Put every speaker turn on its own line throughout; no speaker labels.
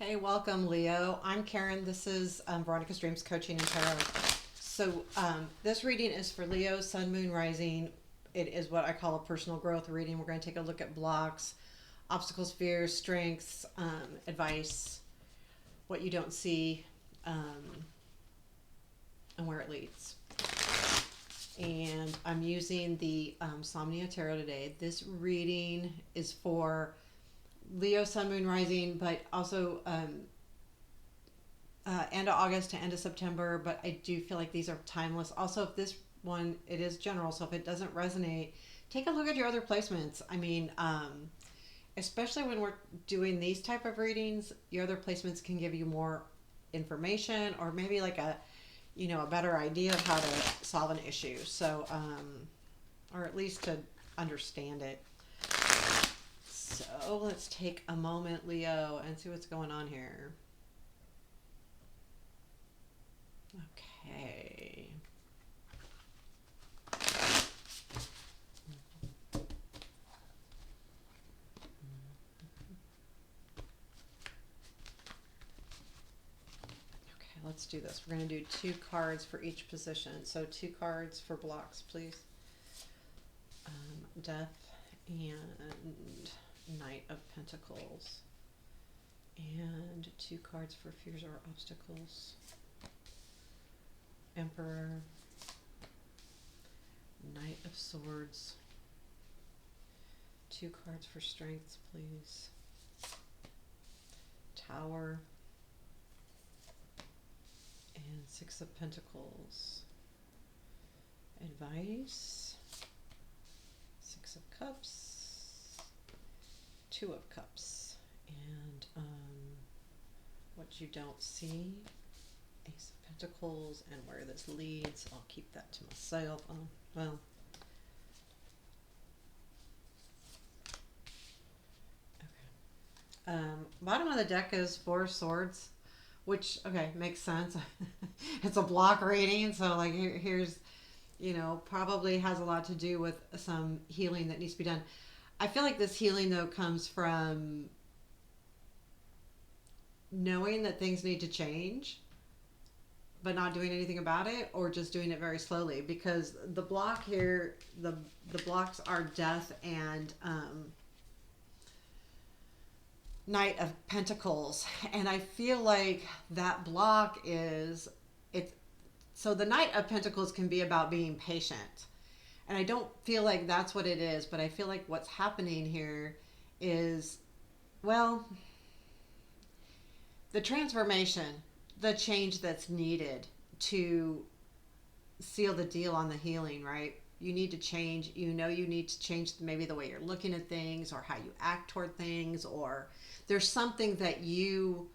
Hey, welcome, Leo. I'm Karen. This is Veronica's Dreams Coaching and Tarot. This reading is for Leo, Sun, Moon, Rising. It is what I call a personal growth reading. We're going to take a look at blocks, obstacles, fears, strengths, advice, what you don't see, and where it leads. And I'm using the Somnia Tarot today. This reading is for Leo, Sun, Moon, Rising, but also end of August to end of September. But I do feel like these are timeless. Also, if this one, it is general, so if it doesn't resonate, take a look at your other placements. I mean, especially when we're doing these type of readings, your other placements can give you more information or maybe like a better idea of how to solve an issue. So, or at least to understand it. So let's take a moment, Leo, and see what's going on here. Okay. Okay, let's do this. We're going to do 2 cards for each position. So 2 cards for blocks, please. Death and Knight of Pentacles. And 2 cards for fears or obstacles. Emperor. Knight of Swords. 2 cards for strengths, please. Tower. And 6 of Pentacles. Advice. 6 of Cups. 2 of Cups. And what you don't see. Ace of Pentacles. And where this leads, I'll keep that to myself. Well. Okay. Bottom of the deck is 4 swords. Which, okay, makes sense. It's a block reading, so like here's, probably has a lot to do with some healing that needs to be done. I feel like this healing, though, comes from knowing that things need to change, but not doing anything about it, or just doing it very slowly. Because the block here, the blocks are death and Knight of Pentacles, and I feel like that block is so the Knight of Pentacles can be about being patient, and I don't feel like that's what it is, but I feel like what's happening here is, well, the transformation, the change that's needed to seal the deal on the healing, right? You need to change, you need to change maybe the way you're looking at things or how you act toward things, or there's something that you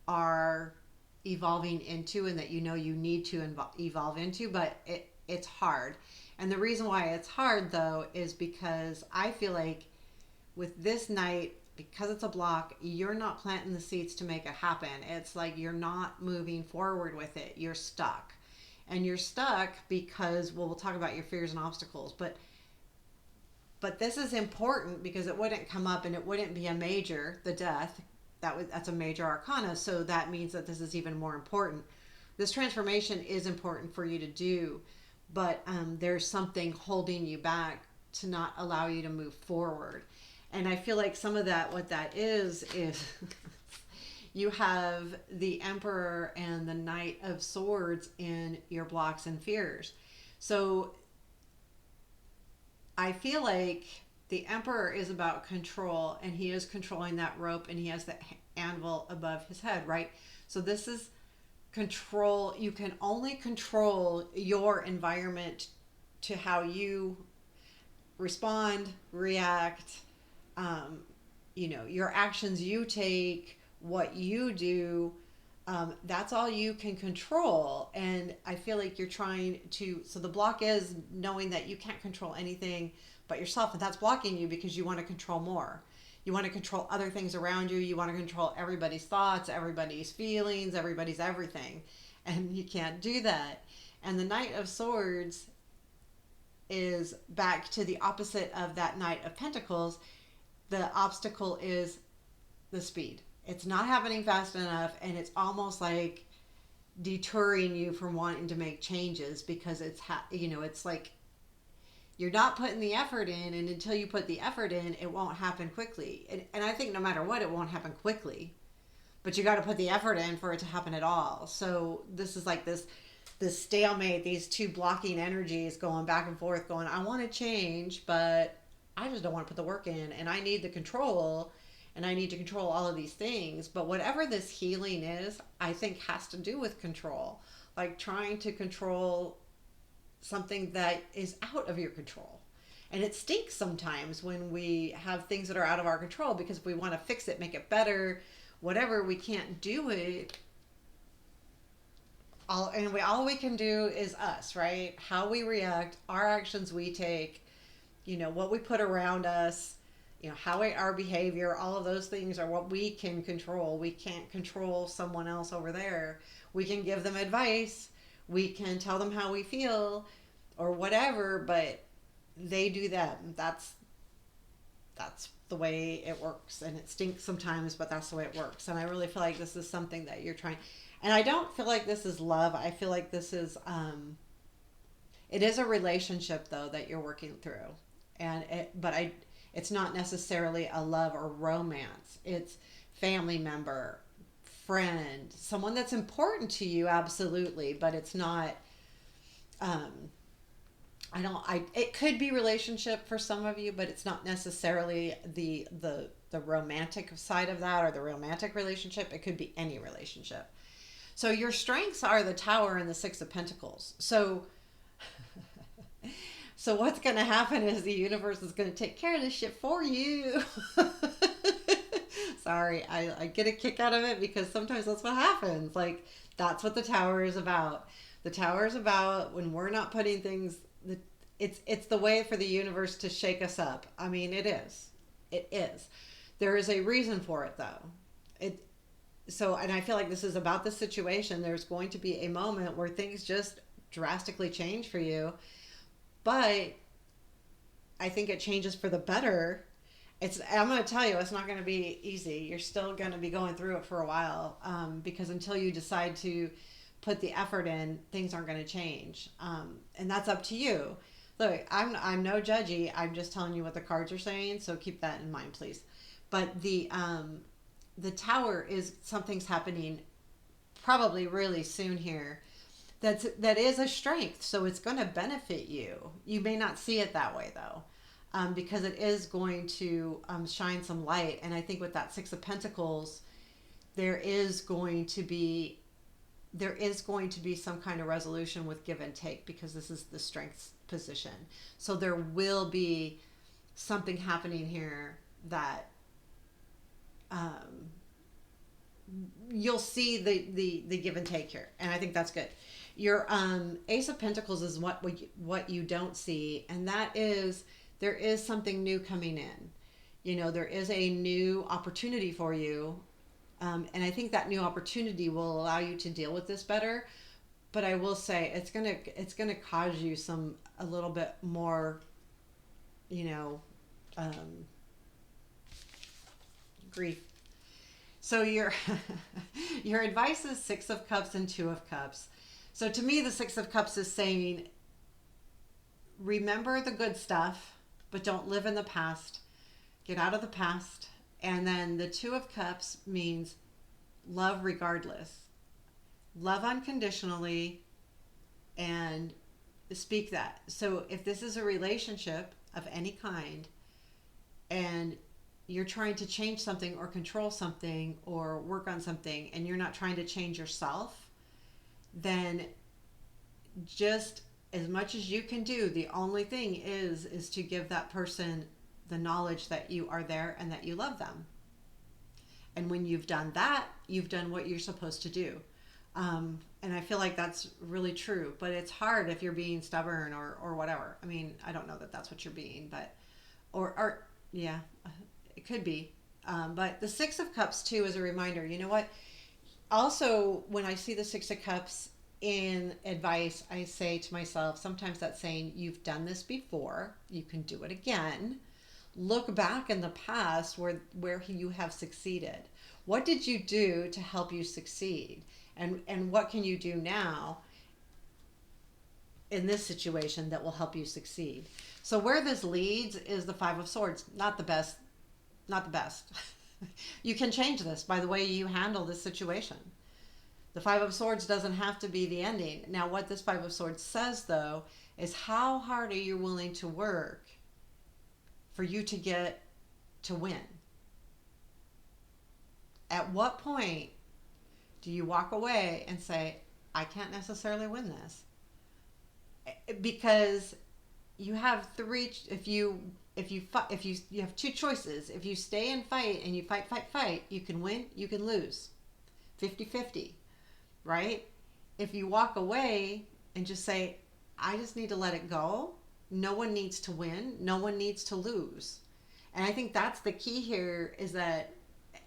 are evolving into and that you need to evolve into, but it's hard. And the reason why it's hard, though, is because I feel like with this Knight, because it's a block, you're not planting the seeds to make it happen. It's like you're not moving forward with it. You're stuck. And you're stuck because, well, we'll talk about your fears and obstacles, but this is important because it wouldn't come up and it wouldn't be a major, the death, that's a major arcana, so that means that this is even more important. This transformation is important for you to do, but there's something holding you back to not allow you to move forward. And I feel like some of that, what that is you have the Emperor and the Knight of Swords in your blocks and fears. So I feel like the Emperor is about control, and he is controlling that rope, and he has the anvil above his head, right? So this is control. You can only control your environment to how you respond, react, your actions you take, what you do. That's all you can control. And I feel like you're trying to, so the block is knowing that you can't control anything but yourself, and that's blocking you because you want to control more. You want to control other things around you. You want to control everybody's thoughts, everybody's feelings, everybody's everything. And you can't do that. And the Knight of Swords is back to the opposite of that Knight of Pentacles. The obstacle is the speed. it's not happening fast enough, and it's almost like deterring you from wanting to make changes because it's like you're not putting the effort in, and until you put the effort in, it won't happen quickly. And I think no matter what, it won't happen quickly, but you got to put the effort in for it to happen at all. So this is like this stalemate, these two blocking energies going back and forth, going, I want to change, but I just don't want to put the work in, and I need the control, and I need to control all of these things. But whatever this healing is, I think has to do with control, like trying to control something that is out of your control. And it stinks sometimes when we have things that are out of our control, because if we want to fix it, make it better, whatever, we can't do it. All we can do is us, right? How we react, our actions we take, what we put around us, our behavior, all of those things are what we can control. We can't control someone else over there. We can give them advice, we can tell them how we feel or whatever, but they do them. That's the way it works, and it stinks sometimes, but that's the way it works. And I really feel like this is something that you're trying, and I don't feel like this is love. I feel like this is it is a relationship though that you're working through, it's not necessarily a love or romance. It's family member, friend, someone that's important to you, absolutely, but it's not um it could be relationship for some of you, but it's not necessarily the romantic side of that, or the romantic relationship. It could be any relationship. So your strengths are the Tower and the Six of Pentacles. So what's going to happen is the universe is going to take care of this shit for you. Sorry, I get a kick out of it because sometimes that's what happens. Like, that's what the Tower is about. The Tower is about when we're not putting things. It's the way for the universe to shake us up. I mean, it is. It is. There is a reason for it, though. And I feel like this is about the situation. There's going to be a moment where things just drastically change for you, but I think it changes for the better. I'm going to tell you, it's not going to be easy. You're still going to be going through it for a while, because until you decide to put the effort in, things aren't going to change, and that's up to you. Look, I'm no judgy. I'm just telling you what the cards are saying, so keep that in mind, please. But the Tower is something's happening probably really soon here. That is a strength, so it's going to benefit you. You may not see it that way though, because it is going to shine some light. And I think with that Six of Pentacles, there is going to be some kind of resolution with give and take, because this is the strengths position. So there will be something happening here that you'll see the give and take here, and I think that's good. Your Ace of Pentacles is what you don't see, and that is there is something new coming in. There is a new opportunity for you, and I think that new opportunity will allow you to deal with this better. But I will say it's gonna cause you a little bit more, grief. So your your advice is Six of Cups and Two of Cups. So to me, the Six of Cups is saying, remember the good stuff, but don't live in the past. Get out of the past. And then the Two of Cups means love regardless. Love unconditionally and speak that. So if this is a relationship of any kind and you're trying to change something or control something or work on something, and you're not trying to change yourself, then just as much as you can do, the only thing is to give that person the knowledge that you are there and that you love them. And when you've done that, you've done what you're supposed to do. And I feel like that's really true, but it's hard if you're being stubborn or whatever. I mean, I don't know that that's what you're being, but, or yeah, it could be. But the Six of Cups too is a reminder. You know what? Also, when I see the Six of Cups in advice, I say to myself, sometimes that's saying, you've done this before, you can do it again. Look back in the past where you have succeeded. What did you do to help you succeed? And what can you do now in this situation that will help you succeed? So where this leads is the Five of Swords. Not the best, not the best. You can change this by the way you handle this situation. The Five of Swords doesn't have to be the ending. Now, what this Five of Swords says, though, is how hard are you willing to work for you to get to win? At what point do you walk away and say, I can't necessarily win this? Because you have three, if you have two choices. If you stay and fight and you fight, you can win, you can lose. 50-50, right? If you walk away and just say, I just need to let it go. No one needs to win. No one needs to lose. And I think that's the key here is that,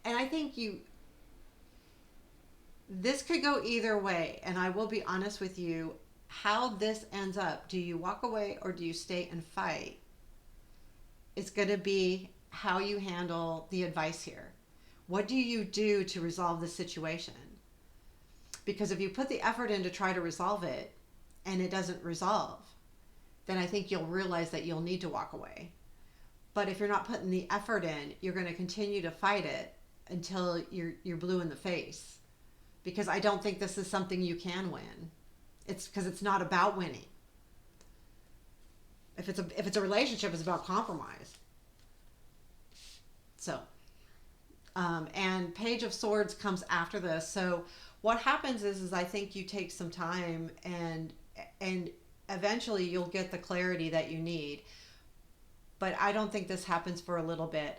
and I think this could go either way. And I will be honest with you, how this ends up, do you walk away or do you stay and fight? It's going to be how you handle the advice here. What do you do to resolve the situation? Because if you put the effort in to try to resolve it and it doesn't resolve, then I think you'll realize that you'll need to walk away. But if you're not putting the effort in, you're going to continue to fight it until you're blue in the face. Because I don't think this is something you can win. It's because it's not about winning. If it's a relationship, it's about compromise. So, and Page of Swords comes after this. So what happens is I think you take some time and eventually you'll get the clarity that you need. But I don't think this happens for a little bit.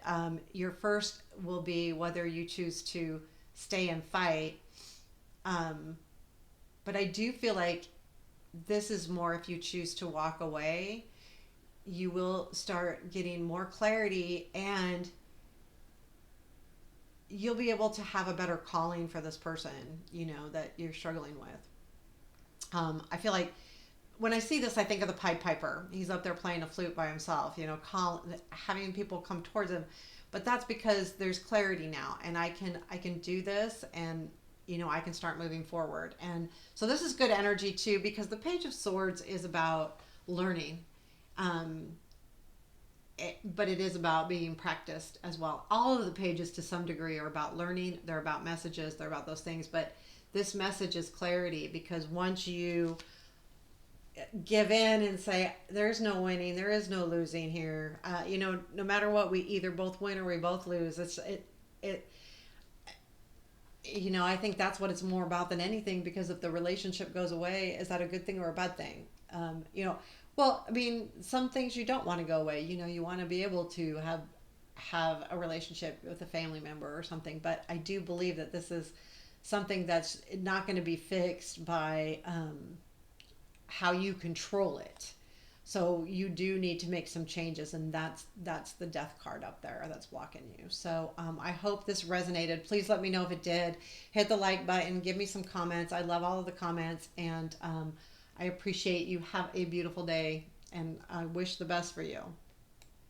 Your first will be whether you choose to stay and fight. But I do feel like this is more if you choose to walk away, you will start getting more clarity and you'll be able to have a better calling for this person, that you're struggling with. I feel like when I see this, I think of the Pied Piper. He's up there playing a flute by himself, having people come towards him. But that's because there's clarity now, and I can do this, and I can start moving forward. And so this is good energy too, because the Page of Swords is about learning. But it is about being practiced as well. All of the pages to some degree are about learning. They're about messages. They're about those things. But this message is clarity, because once you give in and say, there's no winning, there is no losing here. No matter what, we either both win or we both lose. I think that's what it's more about than anything, because if the relationship goes away, is that a good thing or a bad thing? Well, I mean, some things you don't want to go away. You want to be able to have a relationship with a family member or something. But I do believe that this is something that's not going to be fixed by how you control it. So you do need to make some changes, and that's the Death card up there that's blocking you. So I hope this resonated. Please let me know if it did. Hit the like button. Give me some comments. I love all of the comments, and I appreciate you. Have a beautiful day, and I wish the best for you.